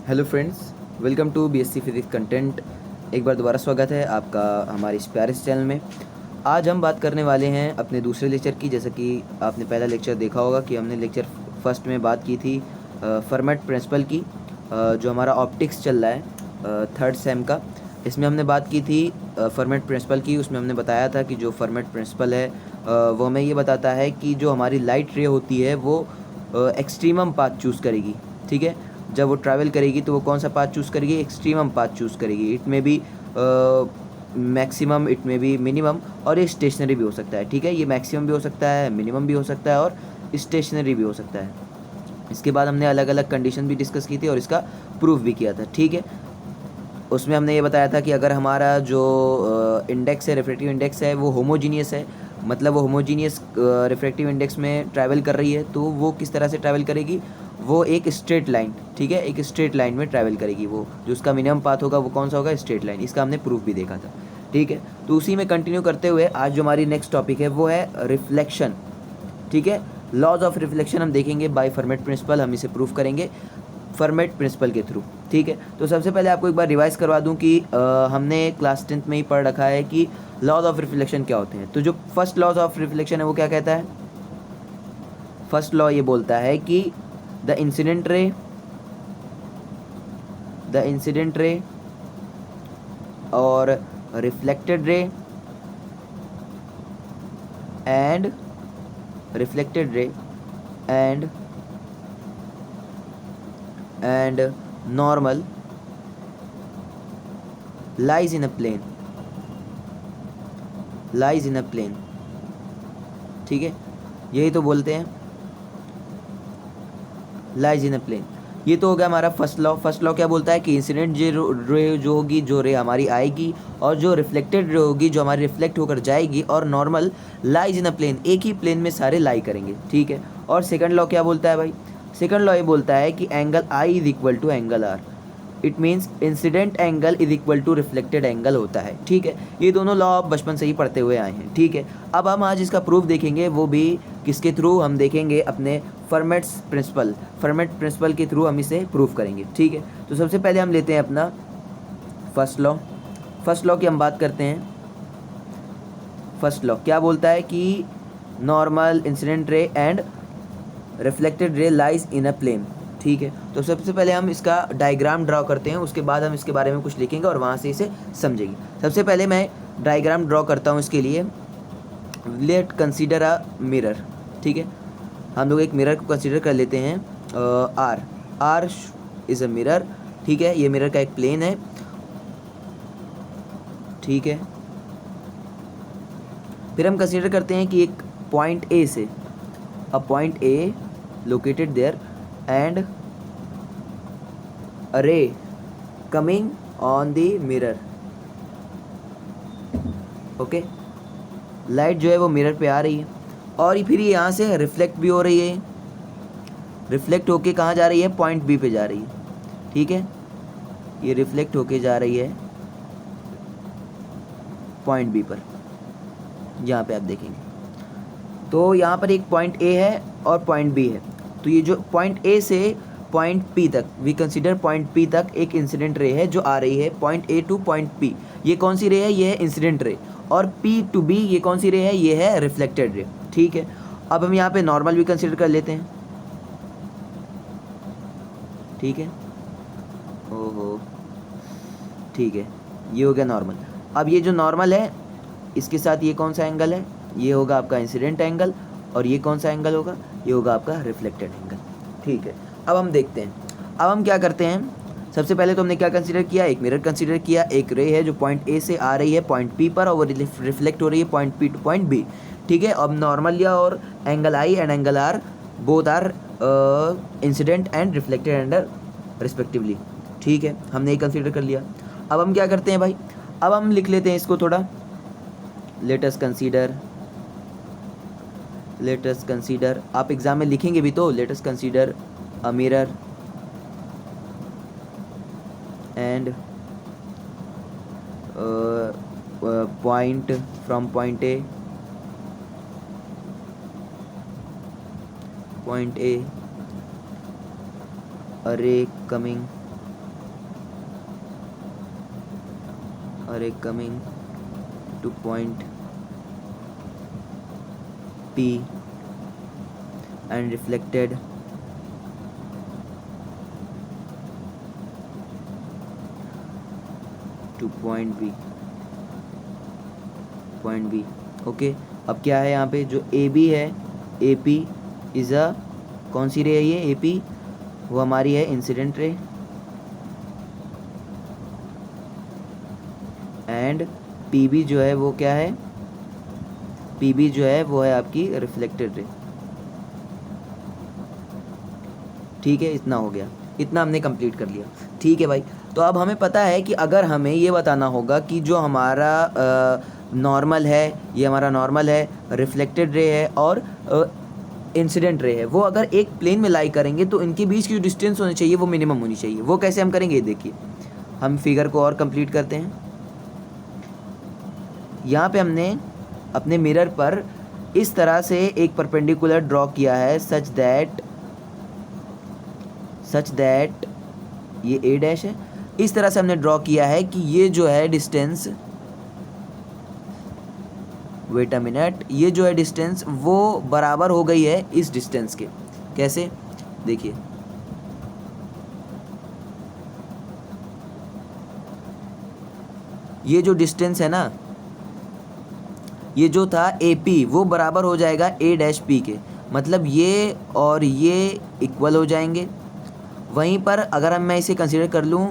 Hello friends, welcome to BSc physics content. एक बार दोबारा स्वागत है आपका हमारे इस प्यारे से चैनल में। आज हम बात करने वाले हैं अपने दूसरे लेक्चर की। जैसा कि आपने पहला लेक्चर देखा होगा कि हमने लेक्चर फर्स्ट में बात की थी फर्मेट प्रिंसिपल की, जो हमारा ऑप्टिक्स चल रहा है थर्ड सेम का। इसमें हमने बात की थी फर्मेट प्रिंसिपल की। उसमें हमने बताया था कि जो फर्मेट प्रिंसिपल है वो हमें ये बताता है कि जो हमारी लाइट रे होती है वो एक्सट्रीमम पाथ चूज़ करेगी। ठीक है, जब वो ट्रैवल करेगी तो वो कौन सा पाथ चूज़ करेगी? एक्सट्रीमम पाथ चूज़ करेगी। इट में भी मैक्सिमम, इट में भी मिनिमम, और ये स्टेशनरी भी हो सकता है। ठीक है, ये मैक्सिमम भी हो सकता है, मिनिमम भी हो सकता है, और स्टेशनरी भी हो सकता है। इसके बाद हमने अलग अलग कंडीशन भी डिस्कस की थी और इसका प्रूफ भी किया था। ठीक है, उसमें हमने ये बताया था कि अगर हमारा जो इंडेक्स है, रिफ्रैक्टिव इंडेक्स है, वो होमोजीनियस है, मतलब वो होमोजीनियस रिफ्रैक्टिव इंडेक्स में ट्रैवल कर रही है, तो वो किस तरह से ट्रैवल करेगी? वो एक स्ट्रेट लाइन, ठीक है, एक स्ट्रेट लाइन में ट्रैवल करेगी। वो जो उसका मिनिमम पाथ होगा वो कौन सा होगा? Straight line. इसका हमने प्रूफ भी देखा था। ठीक है, तो उसी में कंटिन्यू करते हुए आज जो हमारी नेक्स्ट टॉपिक है वो है रिफ्लेक्शन। ठीक है, लॉज ऑफ रिफ्लेक्शन हम देखेंगे बाय फर्मेट प्रिंसिपल। हम इसे प्रूफ करेंगे फर्मेट प्रिंसिपल के थ्रू। ठीक है, तो सबसे पहले आपको एक बार रिवाइज करवा दूं कि हमने क्लास 10th में ही पढ़ रखा है कि लॉज ऑफ रिफ्लेक्शन क्या होते हैं। तो जो फर्स्ट लॉज ऑफ रिफ्लेक्शन है वो क्या कहता है? फर्स्ट लॉ ये बोलता है कि द इंसिडेंट रे और reflected ray and reflected ray and normal lies in a plane, ठीक है, यही तो बोलते हैं, लाइज इन अ प्लेन। ये तो हो गया हमारा फर्स्ट लॉ। फर्स्ट लॉ क्या बोलता है कि इंसिडेंट रे जो होगी, जो रे हमारी आएगी, और जो रिफ्लेक्टेड रे होगी, जो हमारी रिफ्लेक्ट होकर जाएगी, और normal lies in a plane, एक ही प्लेन में सारे लाई करेंगे। ठीक है, और सेकंड लॉ क्या बोलता है भाई? सेकंड लॉ ये बोलता है कि angle I is equal to angle R. It means incident angle is equal to reflected angle होता है। ठीक है, ये दोनों लॉ आप बचपन से ही पढ़ते हुए आए हैं। ठीक है, अब हम आज इसका प्रूफ देखेंगे, वो भी किसके थ्रू? हम देखेंगे अपने फर्मेट प्रिंसिपल के थ्रू हम इसे प्रूफ करेंगे। ठीक है, तो सबसे पहले हम लेते हैं अपना फर्स्ट लॉ। फर्स्ट लॉ की हम बात करते हैं। फर्स्ट लॉ क्या बोलता है कि normal, incident ray and reflected ray lies in a plane. ठीक है, तो सबसे पहले हम इसका डायग्राम ड्रॉ करते हैं, उसके बाद हम इसके बारे में कुछ लिखेंगे और वहाँ से इसे समझेंगे। सबसे पहले मैं डायग्राम ड्रॉ करता हूँ इसके लिए। Late consider a mirror. ठीक है, हम लोग एक मिरर को कंसीडर कर लेते हैं। R is a mirror. ठीक है, ये मिरर का एक प्लेन है। ठीक है, फिर हम कंसीडर करते हैं कि एक पॉइंट ए से, a point A located there and a ray coming on the mirror। Okay, light जो है वो मिरर पे आ रही है, और फिर ये यहाँ से रिफ्लेक्ट भी हो रही है। रिफ्लेक्ट होके कहाँ जा रही है? पॉइंट बी पे जा रही है। ठीक है, ये रिफ्लेक्ट होके जा रही है पॉइंट बी पर, यहाँ पे आप देखेंगे। तो यहाँ पर एक पॉइंट ए है और पॉइंट बी है। तो ये जो पॉइंट ए से पॉइंट पी तक, वी कंसीडर पॉइंट पी तक एक इंसिडेंट रे है जो आ रही है point A two point P. ये कौन सी रे है? ये है इंसिडेंट रे। और पी टू बी ये कौन सी रे है? ये है रिफ्लेक्टेड रे। ठीक है, अब हम यहाँ पे नॉर्मल भी कंसीडर कर लेते हैं। ठीक है, ओहो, ठीक है, ये हो गया नॉर्मल। अब ये जो नॉर्मल है, इसके साथ ये कौन सा एंगल है? ये होगा आपका इंसिडेंट एंगल, और ये कौन सा एंगल होगा? ये होगा आपका रिफ्लेक्टेड एंगल। ठीक है, अब हम देखते हैं। अब हम क्या करते हैं? सबसे पहले तो हमने क्या कंसीडर किया? एक मिरर कंसीडर किया, एक रे है जो पॉइंट ए से आ रही है पॉइंट पी पर, और वो रिफ्लेक्ट हो रही है point P to point B. ठीक है, अब नॉर्मल लिया, और angle I and angle R both are incident and reflected angle respectively. ठीक है, हमने ये कंसीडर कर लिया। अब हम क्या करते हैं भाई? अब हम लिख लेते हैं इसको थोड़ा। लेट अस कंसीडर, आप एग्जाम में लिखेंगे भी तो, let us consider a mirror and point from point A, a ray coming और एक coming two point P and reflected to point B। Okay, अब क्या है यहाँ पे जो AB है, AP इज़ अ कौन सी रे है ये AP? वो हमारी है इंसिडेंट रे, एंड PB जो है वो क्या है? PB जो है वो है आपकी रिफ्लेक्टेड रे। ठीक है, इतना हो गया, इतना हमने कंप्लीट कर लिया। ठीक है भाई, तो अब हमें पता है कि अगर हमें ये बताना होगा कि जो हमारा नॉर्मल है, ये हमारा नॉर्मल है, रिफ्लेक्टेड रे है और इंसिडेंट रे है, वो अगर एक प्लेन में लाई करेंगे तो इनके बीच की जो डिस्टेंस होनी चाहिए वो मिनिमम होनी चाहिए। वो कैसे हम करेंगे, देखिए हम फिगर को और कंप्लीट करते हैं। यहाँ पे हमने अपने मिरर पर इस तरह से एक परपेंडिकुलर ड्रॉ किया है सच दैट ये A डैश है। इस तरह से हमने ड्रॉ किया है कि ये जो है डिस्टेंस, वेट अ मिनट, ये जो है डिस्टेंस वो बराबर हो गई है इस डिस्टेंस के। कैसे, देखिए ये जो डिस्टेंस है ना, ये जो था AP वो बराबर हो जाएगा A डैश P के, मतलब ये और ये इक्वल हो जाएंगे। वहीं पर अगर मैं इसे कंसीडर कर लूँ,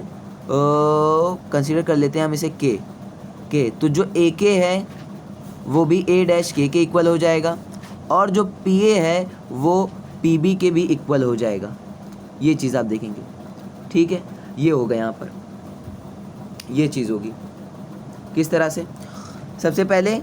कंसीडर कर लेते हैं हम इसे के, तो जो AK है वो भी A डैश के इक्वल हो जाएगा, और जो PA है वो PB के भी इक्वल हो जाएगा। ये चीज़ आप देखेंगे, ठीक है, ये होगा यहाँ पर, ये चीज़ होगी। किस तरह से? सबसे पहले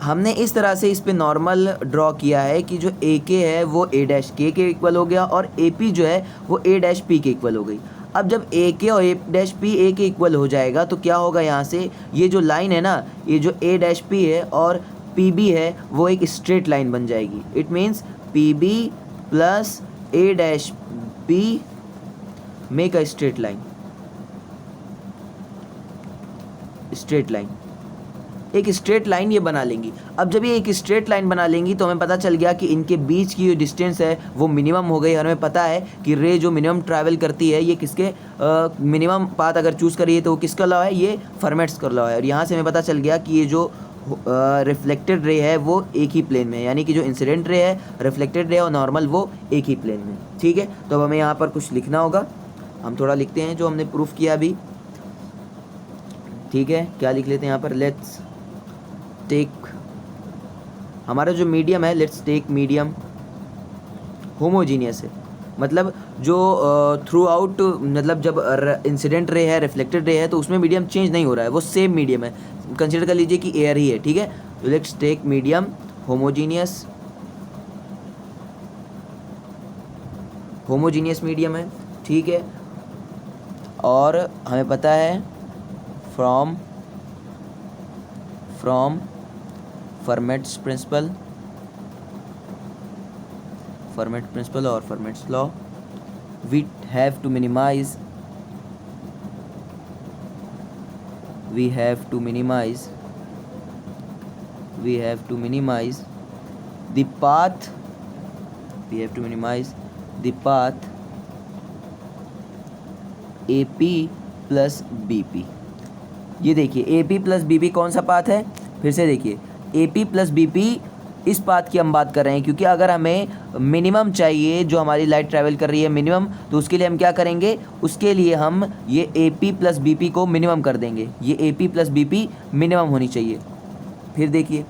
हमने इस तरह से इस पे नॉर्मल ड्रॉ किया है कि जो AK है वो A डैश के इक्वल हो गया और AP जो है वो A डैश P के इक्वल हो गई। अब जब AK और A डैश P A के इक्वल हो जाएगा तो क्या होगा, यहाँ से ये जो लाइन है ना, ये जो A डैश P है और PB है वो एक स्ट्रेट लाइन बन जाएगी। It means PB plus A dash P make a straight line, एक स्ट्रेट लाइन ये बना लेंगी। अब जब ये एक स्ट्रेट लाइन बना लेंगी तो हमें पता चल गया कि इनके बीच की जो डिस्टेंस है वो मिनिमम हो गई। हमें पता है कि रे जो मिनिमम ट्रैवल करती है ये किसके मिनिमम पाथ अगर चूज़ करिए तो वो किसका लॉ है, ये फर्मेट्स का लॉ है। और यहाँ से हमें पता चल गया कि ये जो रिफ्लेक्टेड रे है वो एक ही प्लेन में है, यानी कि जो इंसिडेंट रे है, रिफ्लेक्टेड रे और नॉर्मल वो एक ही प्लेन में। ठीक है, तो अब हमें यहाँ पर कुछ लिखना होगा, हम थोड़ा लिखते हैं जो हमने प्रूफ किया अभी। ठीक है, क्या लिख लेते हैं यहाँ पर, लेट्स टेक, हमारा जो मीडियम है, लेट्स टेक मीडियम होमोजीनियस है, मतलब जो थ्रू आउट, मतलब जब इंसिडेंट रे है, रिफ्लेक्टेड रे है तो उसमें मीडियम चेंज नहीं हो रहा है, वो सेम मीडियम है। कंसिडर कर लीजिए कि एयर ही है। ठीक है, तो let's take medium homogeneous medium है। ठीक है, और हमें पता है फ्रॉम फर्मेट्स प्रिंसिपल और Fermat's law, we have to minimize the path AP plus BP। ये देखिए AP प्लस BP कौन सा पाथ है, फिर से देखिए AP प्लस BP इस पाथ की हम बात कर रहे हैं, क्योंकि अगर हमें मिनिमम चाहिए, जो हमारी लाइट ट्रैवल कर रही है मिनिमम, तो उसके लिए हम क्या करेंगे, उसके लिए हम ये AP प्लस BP को मिनिमम कर देंगे। ये AP प्लस BP मिनिमम होनी चाहिए। फिर देखिए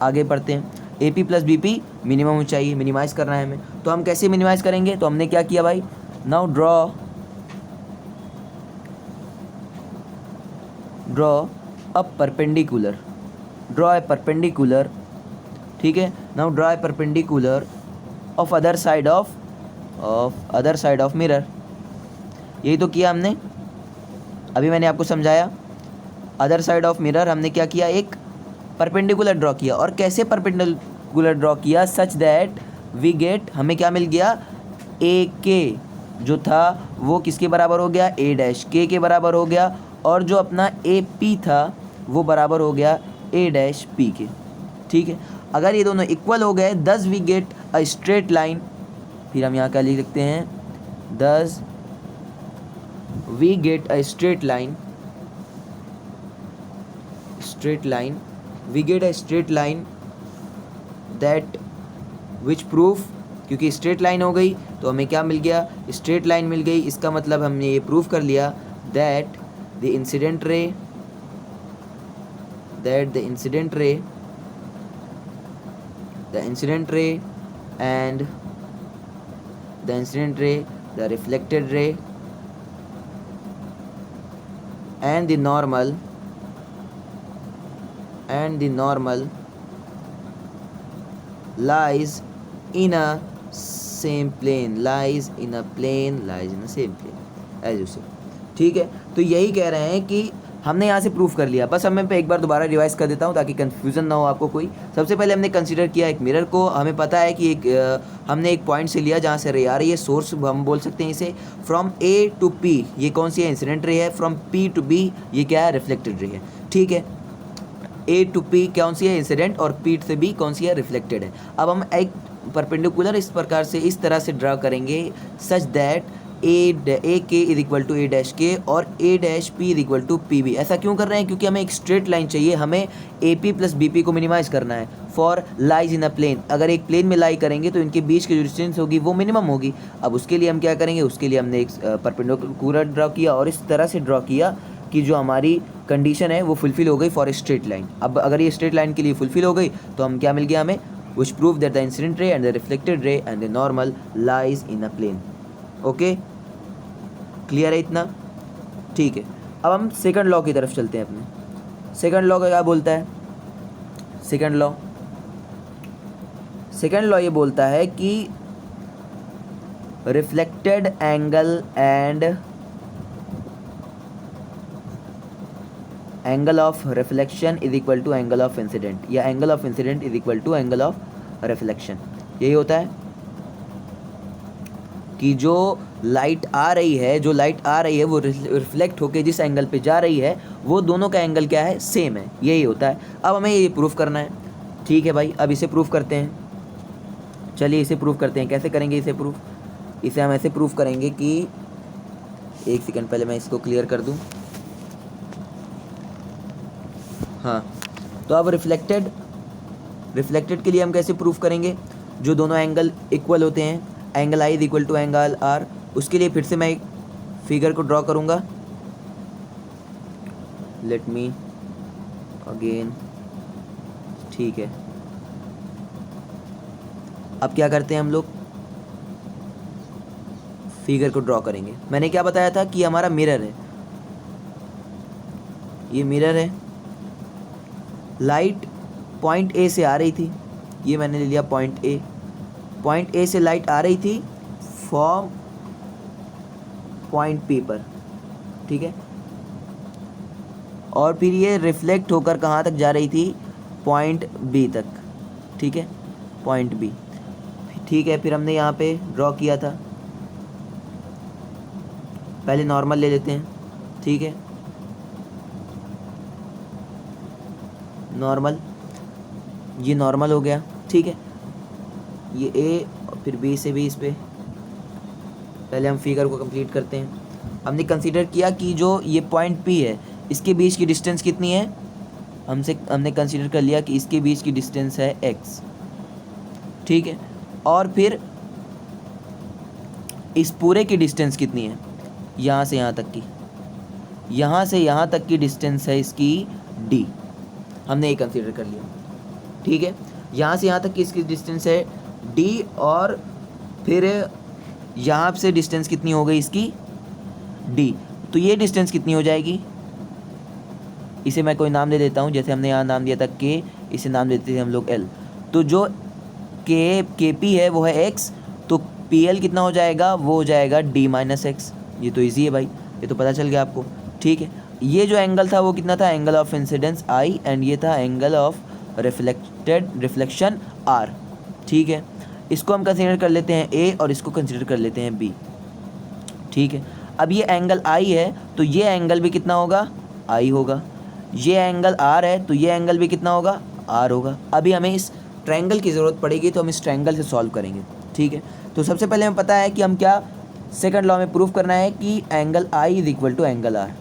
आगे बढ़ते हैं, AP प्लस BP मिनिमम होनी चाहिए, मिनिमाइज़ करना है हमें, तो हम कैसे मिनिमाइज़ करेंगे, तो हमने क्या किया भाई, नाउ ड्रॉ अ परपेंडिकुलर, ठीक है, now draw a perpendicular of other side of mirror. यही तो किया हमने, अभी मैंने आपको समझाया। अदर साइड ऑफ मिरर हमने क्या किया, एक परपेंडिकुलर ड्रॉ किया, और कैसे परपेंडिकुलर ड्रॉ किया, सच दैट वी गेट, हमें क्या मिल गया, ए के जो था वो किसके बराबर हो गया, A डैश के बराबर हो गया, और जो अपना AP था वो बराबर हो गया ए डैश पी के। ठीक है, अगर ये दोनों इक्वल हो गए thus we get a straight line, फिर हम यहाँ क्या लिख सकते हैं, thus we get a straight line, we get a straight line that which proof, क्योंकि स्ट्रेट लाइन हो गई तो हमें क्या मिल गया, स्ट्रेट लाइन मिल गई, इसका मतलब हमने ये प्रूफ कर लिया दैट द इंसिडेंट रे and the reflected ray and the normal lies in a same plane, lies in a same plane as you say। ठीक है, तो यही कह रहे हैं कि हमने यहाँ से प्रूफ कर लिया। बस मैं पे एक बार दोबारा रिवाइज कर देता हूँ ताकि कन्फ्यूज़न ना हो आपको कोई। सबसे पहले हमने कंसीडर किया एक मिरर को, हमें पता है कि हमने एक पॉइंट से लिया जहाँ से रे आ रही है, सोर्स हम बोल सकते हैं इसे, फ्रॉम ए टू पी ये कौन सी है, इंसिडेंट रे है, फ्रॉम पी टू बी ये क्या है, रिफ्लेक्टेड रे है। ठीक है, ए टू पी कौन सी है, इंसिडेंट, और पी से बी कौन सी है, रिफ्लेक्टेड है। अब हम एक परपेंडिकुलर इस प्रकार से इस तरह से ड्रा करेंगे सच that A K is equal to A dash K और A dash P is equal to P B. ऐसा क्यों कर रहे हैं, क्योंकि हमें एक स्ट्रेट लाइन चाहिए, हमें A P plus B P को मिनिमाइज़ करना है for lies in a plane. अगर एक प्लेन में लाई करेंगे तो इनके बीच की जो डिस्टेंस होगी वो मिनिमम होगी। अब उसके लिए हम क्या करेंगे, उसके लिए हमने एक परपेंडिकुलर ड्रा किया और इस तरह से ड्रा किया कि जो हमारी कंडीशन है वो फुलफिल हो गई फॉर ए स्ट्रेट लाइन। अब अगर ये स्ट्रेट लाइन के लिए फुलफिल हो गई तो हम क्या मिल गया हमें, which prove that the incident ray and the reflected ray and the normal lies in a plane. Okay, clear है इतना? ठीक है, अब हम सेकंड लॉ की तरफ चलते हैं। अपने सेकंड लॉ का क्या बोलता है, सेकंड लॉ ये बोलता है कि reflected angle and angle of reflection is equal to angle of incident, या angle of incident is equal to angle of reflection. यही होता है कि जो लाइट आ रही है वो रिफ्लेक्ट होके जिस एंगल पे जा रही है वो दोनों का एंगल क्या है, सेम है। यही होता है। अब हमें ये प्रूफ करना है। ठीक है भाई, अब इसे प्रूफ करते हैं। चलिए इसे प्रूफ करते हैं। कैसे करेंगे इसे प्रूफ, इसे हम ऐसे प्रूफ करेंगे कि एक सेकंड पहले मैं इसको क्लियर कर दूं। हाँ, तो अब रिफ्लेक्टेड के लिए हम कैसे प्रूफ करेंगे, जो दोनों एंगल इक्वल होते हैं, angle I is equal to angle R. उसके लिए फिर से मैं एक फिगर को ड्रॉ करूँगा। Let me again. ठीक है, अब क्या करते हैं हम लोग, फिगर को ड्रॉ करेंगे। मैंने क्या बताया था कि हमारा मिरर है, ये मिरर है, लाइट पॉइंट ए से आ रही थी, ये मैंने ले लिया पॉइंट ए से लाइट आ रही थी फ्रॉम पॉइंट पी पर। ठीक है, और फिर ये रिफ्लेक्ट होकर कहाँ तक जा रही थी, पॉइंट बी तक। ठीक है, पॉइंट बी। ठीक है, फिर हमने यहाँ पे ड्रॉ किया था, पहले नॉर्मल ले लेते हैं। ठीक है, नॉर्मल, ये नॉर्मल हो गया। ठीक है, ये ए और फिर बी से बी, इस पे पहले हम फिगर को कंप्लीट करते हैं। हमने कंसीडर किया कि जो ये पॉइंट पी है इसके बीच की डिस्टेंस कितनी है, हमने कंसीडर कर लिया कि इसके बीच की डिस्टेंस है x। ठीक है, और फिर इस पूरे की डिस्टेंस कितनी है, यहाँ से यहाँ तक की डिस्टेंस है इसकी d, हमने ये कंसीडर कर लिया। ठीक है, यहाँ से यहाँ तक की इसकी डिस्टेंस है d, और फिर यहाँ से डिस्टेंस कितनी हो गई इसकी d, तो ये डिस्टेंस कितनी हो जाएगी, इसे मैं कोई नाम दे देता हूँ। जैसे हमने यहाँ नाम दिया था k, इसे नाम देते थे हम लोग l। तो जो के पी है वो है x, तो पी एल कितना हो जाएगा, वो हो जाएगा d माइनस एक्स। ये तो ईजी है भाई, ये तो पता चल गया आपको। ठीक है, ये जो एंगल था वो कितना था, angle of incidence i, and ये था एंगल ऑफ रिफ्लेक्शन r। ठीक है, इसको हम कंसीडर कर लेते हैं a और इसको कंसीडर कर लेते हैं b। ठीक है, अब ये एंगल i है तो ये एंगल भी कितना होगा, i होगा। ये एंगल आर है तो ये एंगल भी कितना होगा, आर होगा। अभी हमें इस ट्रायंगल की ज़रूरत पड़ेगी तो हम इस ट्रायंगल से सॉल्व करेंगे, ठीक है। तो सबसे पहले हमें पता है कि हम क्या सेकंड लॉ में प्रूव करना है कि angle I is equal to angle R,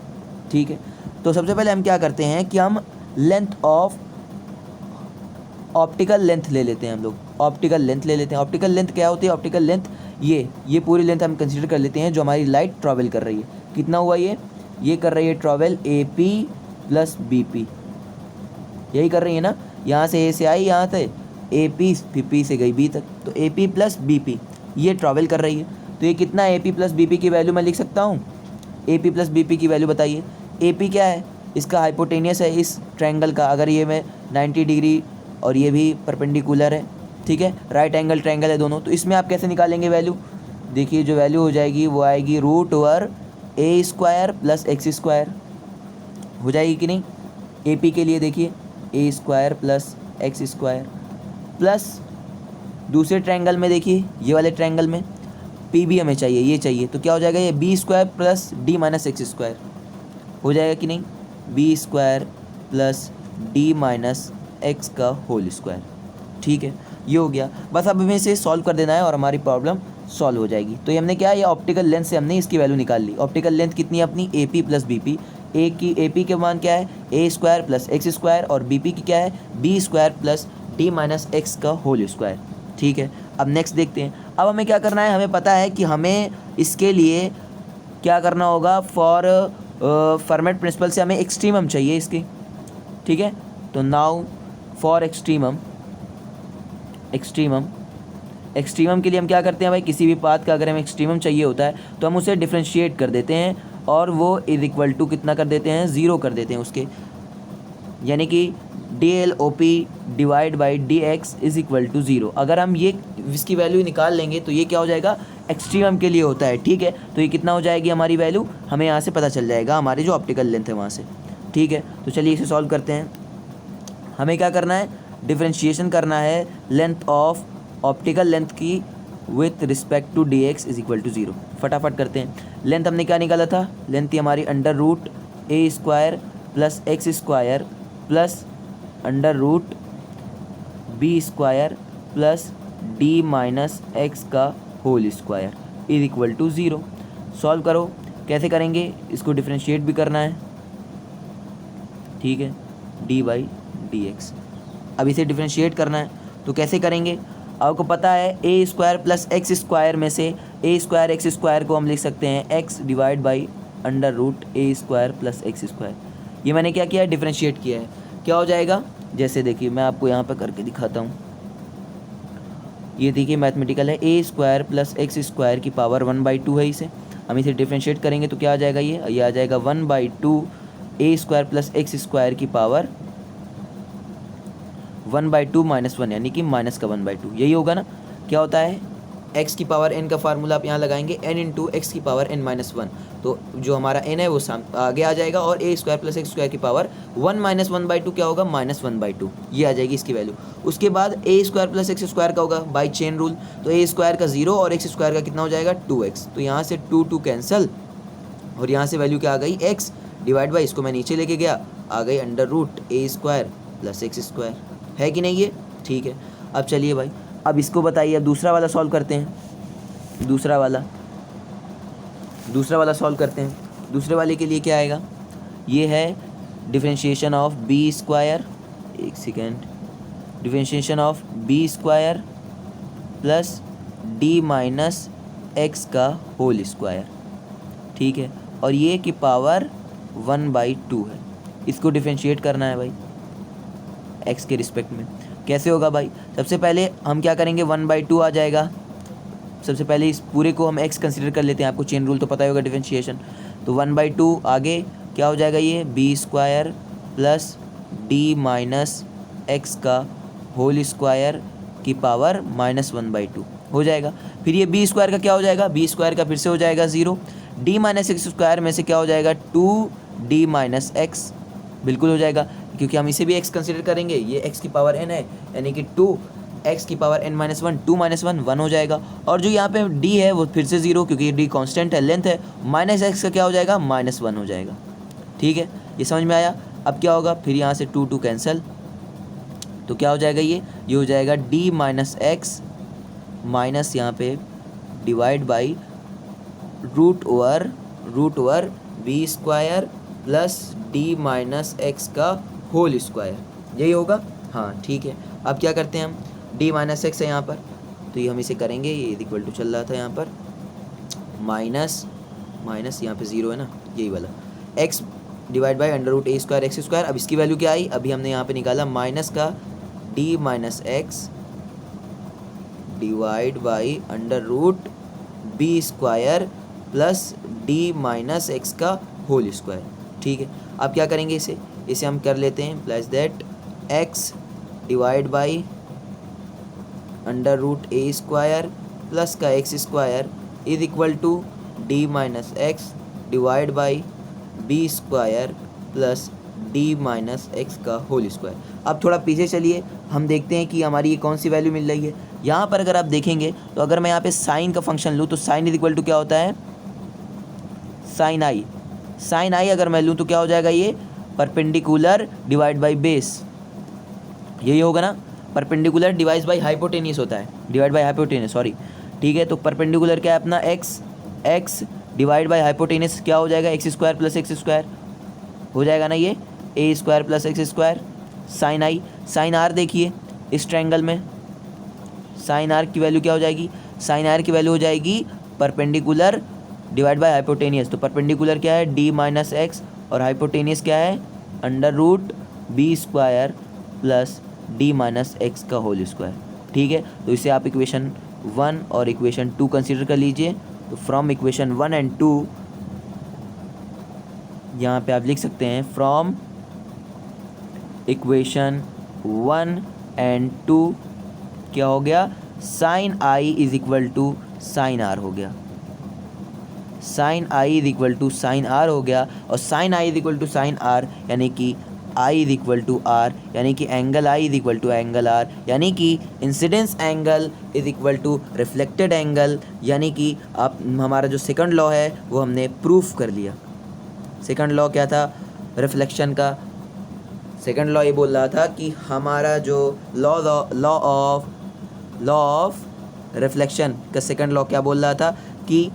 ठीक है। तो सबसे पहले हम क्या करते हैं कि हम लेंथ ऑफ ऑप्टिकल लेंथ ले लेते हैं, हम लोग ऑप्टिकल लेंथ ले लेते हैं। ऑप्टिकल लेंथ क्या होती है, ऑप्टिकल लेंथ ये पूरी लेंथ हम कंसीडर कर लेते हैं जो हमारी लाइट ट्रैवल कर रही है। कितना हुआ ये कर रही है travel A P plus B P, यही कर रही है ना। यहाँ से ए से आई, यहाँ से ए पी, फिर पी से गई बी तक, तो A P plus B P ये ट्रैवल कर रही है। तो ये कितना A P plus B P की वैल्यू मैं लिख सकता हूँ, A P plus B P की वैल्यू बताइए। ए पी क्या है, इसका हाइपोटेनियस है इस ट्रायंगल का, अगर ये मैं 90 डिग्री और ये भी परपेंडिकुलर है, ठीक है, राइट एंगल ट्रायंगल है दोनों। तो इसमें आप कैसे निकालेंगे वैल्यू, देखिए जो वैल्यू हो जाएगी वो आएगी root over A square plus X square, हो जाएगी कि नहीं। ए पी के लिए देखिए A square plus X square, plus दूसरे ट्रायंगल में देखिए ये वाले ट्रायंगल में पी भी हमें चाहिए, ये चाहिए, तो क्या हो जाएगा ये B square plus D minus X square, हो जाएगा कि नहीं, B square plus D minus X का होल स्क्वायर, ठीक है। ये हो गया, बस अब हमें इसे सॉल्व कर देना है और हमारी प्रॉब्लम सॉल्व हो जाएगी। तो ये हमने क्या, ये ऑप्टिकल लेंथ से हमने इसकी वैल्यू निकाल ली। ऑप्टिकल लेंथ कितनी है अपनी, A P plus B P. A P के मान क्या है, A square plus X square, और बी पी की क्या है, B square plus D minus X का होल स्क्वायर, ठीक है। अब नेक्स्ट देखते हैं, अब हमें क्या करना है, हमें पता है कि हमें इसके लिए क्या करना होगा, फॉर फर्मेट प्रिंसिपल से हमें एक्सट्रीमम चाहिए इसके, ठीक है। तो नाउ फॉर एक्सट्रीमम के लिए हम क्या करते हैं भाई, किसी भी पाथ का अगर हमें एक्सट्रीमम चाहिए होता है तो हम उसे डिफ्रेंशिएट कर देते हैं और वो इज इक्वल टू कितना कर देते हैं, 0 कर देते हैं उसके, यानी कि D L O P divide by D X is equal to 0। अगर हम ये इसकी वैल्यू निकाल लेंगे तो ये क्या हो जाएगा, एक्सट्रीमम के लिए होता है, ठीक है। तो ये कितना हो जाएगी हमारी वैल्यू, हमें यहाँ से पता चल जाएगा हमारी जो ऑप्टिकल लेंथ है वहाँ से, ठीक है। तो चलिए इसे सॉल्व करते हैं। हमें क्या करना है, डिफ्रेंशिएशन करना है लेंथ ऑफ ऑप्टिकल लेंथ की with respect to D X is equal to 0। फटाफट करते हैं। लेंथ हमने क्या निकाला था, लेंथ थी हमारी under root A square plus X square plus under root B square plus D minus X का whole square is equal to 0। Solve करो, कैसे करेंगे, इसको डिफ्रेंशिएट भी करना है, ठीक है, डी बाई डी एक्स। अब इसे डिफ्रेंशिएट करना है तो कैसे करेंगे, आपको पता है A square plus X square में से ए स्क्वायर एक्स स्क्वायर को हम लिख सकते हैं X divide by under root A square plus X square. ये मैंने क्या किया है, डिफ्रेंशिएट किया है। क्या हो जाएगा, जैसे देखिए मैं आपको यहाँ पर करके दिखाता हूँ, ये देखिए मैथमेटिकल है, A square plus X square की पावर 1/2 है, इसे हम इसे डिफ्रेंशिएट करेंगे तो क्या आ जाएगा, ये आ जाएगा 1/2 ए स्क्वायर प्लस एक्स स्क्वायर की पावर 1/2 माइनस 1, यानी कि माइनस का 1/2, यही होगा ना। क्या होता है, x की पावर n का फार्मूला आप यहाँ लगाएंगे, n इंटू एक्स की पावर n माइनस 1, तो जो हमारा n है वो आगे आ जाएगा, और ए स्क्वायर प्लस एक्स स्क्वायर की पावर 1 माइनस 1/2 क्या होगा, माइनस 1/2, ये आ जाएगी इसकी वैल्यू। उसके बाद ए स्क्वायर प्लस एक्स स्क्वायर का होगा बाई चेन रूल, तो ए स्क्वायर का 0 और एक्स स्क्वायर का कितना हो जाएगा 2x, तो यहाँ से 2 कैंसल, और यहाँ से वैल्यू क्या आ गई, x डिवाइड बाई, इसको मैं नीचे लेके गया, आ गई under root A square plus X square, है कि नहीं ये, ठीक है। अब चलिए भाई, अब इसको बताइए, अब दूसरा वाला सॉल्व करते हैं। दूसरा वाला सॉल्व करते हैं। दूसरे वाले के लिए क्या आएगा, ये है डिफरेंशिएशन ऑफ बी स्क्वायर, एक second, differentiation of B square plus D minus X का होल स्क्वायर, ठीक है, और ये की पावर 1/2 है। इसको डिफरेंशिएट करना है भाई x के रिस्पेक्ट में। कैसे होगा भाई, सबसे पहले हम क्या करेंगे, 1/2 आ जाएगा, सबसे पहले इस पूरे को हम x कंसीडर कर लेते हैं, आपको चेन रूल तो पता ही होगा डिफरेंशिएशन, तो 1/2 आगे क्या हो जाएगा, ये B square plus D minus X का होल स्क्वायर की पावर माइनस 1/2 हो जाएगा। फिर ये बी स्क्वायर का क्या हो जाएगा, बी स्क्वायर का फिर से हो जाएगा 0, डी माइनस एक्स स्क्वायर में से क्या हो जाएगा 2d माइनस एक्स, बिल्कुल हो जाएगा, क्योंकि हम इसे भी x कंसीडर करेंगे, ये x की पावर n है, यानी कि 2x की पावर n माइनस 1, 2 माइनस 1 1 हो जाएगा, और जो यहाँ पे d है वो फिर से 0, क्योंकि d कांस्टेंट है, लेंथ है, माइनस x का क्या हो जाएगा, -1 हो जाएगा, ठीक है। ये समझ में आया। अब क्या होगा, फिर यहाँ से 2 कैंसिल, तो क्या हो जाएगा, ये हो जाएगा डी माइनस एक्स माइनस यहाँ पे divide by root over B square plus D minus X का होल स्क्वायर, यही होगा। हाँ ठीक है, अब क्या करते हैं हम, डी माइनस एक्स है यहाँ पर, तो ये हम इसे करेंगे, ये इक्वल टू चल रहा था यहाँ पर, माइनस यहाँ पे 0 है ना, यही वाला, X divide by under root A square X square. अब इसकी वैल्यू क्या आई, अभी हमने यहाँ पे निकाला माइनस का D minus X divide by under root B square plus D minus X का होल स्क्वायर। ठीक है, अब क्या करेंगे, इसे हम कर लेते हैं plus that X divide by under root A square plus का X square is equal to D minus X divide by B square plus D minus X का होल स्क्वायर। अब थोड़ा पीछे चलिए, हम देखते हैं कि हमारी ये कौन सी वैल्यू मिल रही है। यहाँ पर अगर आप देखेंगे तो अगर मैं यहाँ पे साइन का फंक्शन लूँ तो साइन इज इक्वल टू क्या होता है, साइन आई अगर मैं लूँ तो क्या हो जाएगा, ये परपेंडिकुलर डिवाइड बाई बेस, यही होगा ना, परपेंडिकुलर डिवाइड बाई हाइपोटेनियस होता है, डिवाइड बाई हाइपोटेनियस सॉरी। ठीक है, तो परपेंडिकुलर क्या है अपना, एक्स डिवाइड बाई हाइपोटेनियस क्या हो जाएगा, X square plus X square हो जाएगा ना, ये A square plus X square. Sine R देखिए इस ट्रायंगल में, साइन आर की वैल्यू क्या हो जाएगी, साइन आर की वैल्यू हो जाएगी परपेंडिकुलर डिवाइड बाय हाइपोटेनियस। तो परपेंडिकुलर क्या है, डी माइनस एक्स, और हाइपोटेनियस क्या है, under root B square plus D minus X का होल स्क्वायर। ठीक है, तो इसे आप इक्वेशन 1 और इक्वेशन 2 कंसीडर कर लीजिए। तो फ्रॉम इक्वेशन 1 एंड 2 यहाँ पे आप लिख सकते हैं, फ्रॉम इक्वेशन 1 एंड 2 क्या हो गया, sine I is equal to sine R हो गया, sine I is equal to sine R हो गया। और sine I is equal to sine R यानी कि I is equal to R, यानी कि angle I is equal to angle R, यानी कि incidence angle is equal to reflected angle, यानी कि आप हमारा जो सेकंड लॉ है वो हमने प्रूफ कर लिया। सेकंड लॉ क्या था रिफ्लेक्शन का, सेकंड लॉ ये बोल रहा था कि हमारा जो लॉ ऑफ रिफ्लेक्शन का सेकंड लॉ क्या बोल रहा था कि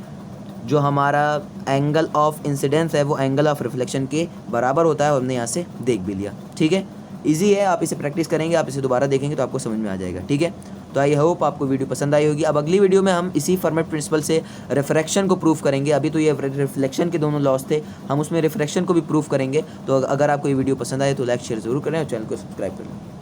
जो हमारा एंगल ऑफ इंसिडेंस है वो एंगल ऑफ रिफ्लेक्शन के बराबर होता है, और हमने यहाँ से देख भी लिया। ठीक है, इजी है, आप इसे प्रैक्टिस करेंगे, आप इसे दोबारा देखेंगे तो आपको समझ में आ जाएगा। ठीक है, तो आई होप आपको वीडियो पसंद आई होगी। अब अगली वीडियो में हम इसी फॉर्मेट प्रिंसिपल से रिफ्रैक्शन को प्रूफ करेंगे। अभी तो ये रिफ्लेक्शन के दोनों लॉस थे, हम उसमें रिफ्रैक्शन को भी प्रूफ करेंगे। तो अगर आपको ये वीडियो पसंद आए तो लाइक शेयर जरूर करें और चैनल को सब्सक्राइब करें।